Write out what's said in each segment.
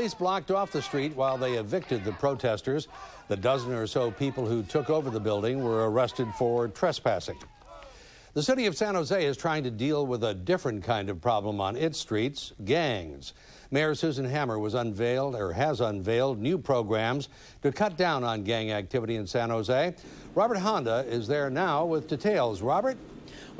Police blocked off the street while they evicted the protesters. The dozen or so people who took over the building were arrested for trespassing. The city of San Jose is trying to deal with a different kind of problem on its streets, gangs. Mayor Susan Hammer has unveiled new programs to cut down on gang activity in San Jose. Robert Honda is there now with details. Robert?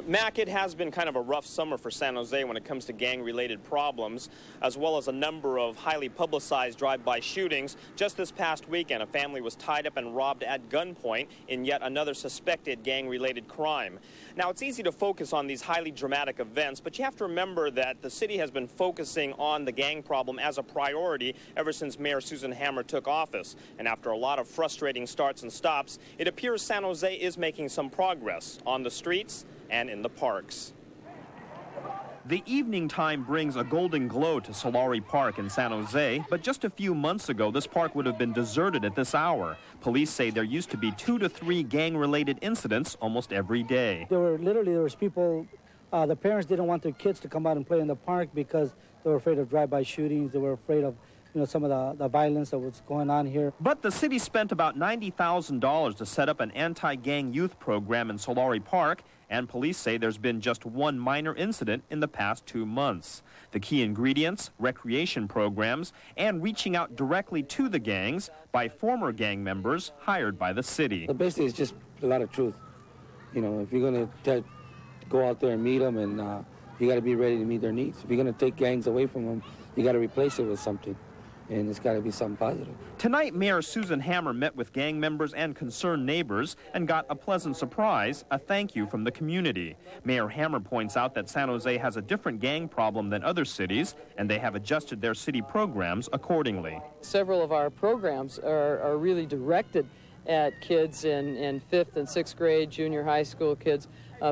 Mac, it has been kind of a rough summer for San Jose when it comes to gang-related problems, as well as a number of highly publicized drive-by shootings. Just this past weekend, a family was tied up and robbed at gunpoint in yet another suspected gang-related crime. Now, it's easy to focus on these highly dramatic events, but you have to remember that the city has been focusing on the gang problem as a priority ever since Mayor Susan Hammer took office. And after a lot of frustrating starts and stops, it appears San Jose is making some progress on the streets and in the parks. The evening time brings a golden glow to Solari Park in San Jose, but just a few months ago, this park would have been deserted at this hour. Police say there used to be 2 to 3 gang-related incidents almost every day. There was people, the parents didn't want their kids to come out and play in the park because they were afraid of drive-by shootings. They were afraid of some of the violence that was going on here. But the city spent about $90,000 to set up an anti-gang youth program in Solari Park, and police say there's been just one minor incident in the past 2 months. The key ingredients, recreation programs, and reaching out directly to the gangs by former gang members hired by the city. Basically, it's just a lot of truth. If you're going to go out there and meet them, and you got to be ready to meet their needs. If you're going to take gangs away from them, you got to replace it with something. And it's got to be something positive. Tonight, Mayor Susan Hammer met with gang members and concerned neighbors and got a pleasant surprise, a thank you from the community. Mayor Hammer points out that San Jose has a different gang problem than other cities, and they have adjusted their city programs accordingly. Several of our programs are really directed at kids in 5th and 6th grade, junior high school kids,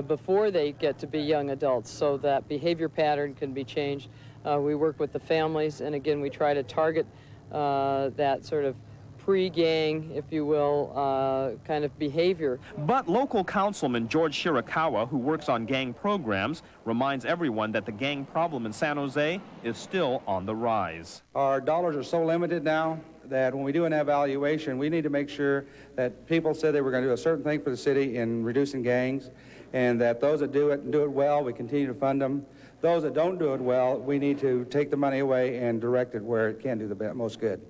before they get to be young adults, so that behavior pattern can be changed. We work with the families, and again, we try to target that sort of pre-gang, if you will, kind of behavior. But local councilman George Shirakawa, who works on gang programs, reminds everyone that the gang problem in San Jose is still on the rise. Our dollars are so limited now that when we do an evaluation, we need to make sure that people said they were going to do a certain thing for the city in reducing gangs, and that those that do it and do it well, we continue to fund them. Those that don't do it well, we need to take the money away and direct it where it can do the most good.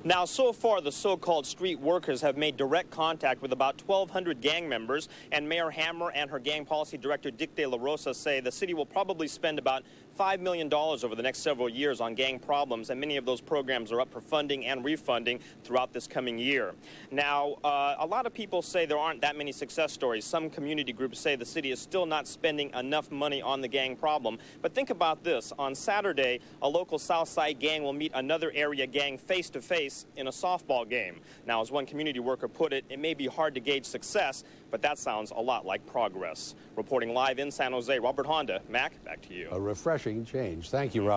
Now, so far, the so-called street workers have made direct contact with about 1,200 gang members, and Mayor Hammer and her gang policy director, Dick De La Rosa, say the city will probably spend about $5 million over the next several years on gang problems, and many of those programs are up for funding and refunding throughout this coming year. Now, a lot of people say there aren't that many success stories. Some community groups say the city is still not spending enough money on the gang problem. But think about this. On Saturday, a local South Side gang will meet another area gang face-to-face in a softball game. Now, as one community worker put it, it may be hard to gauge success, but that sounds a lot like progress. Reporting live in San Jose, Robert Honda. Mac, back to you. A refreshing change. Thank you, Rob.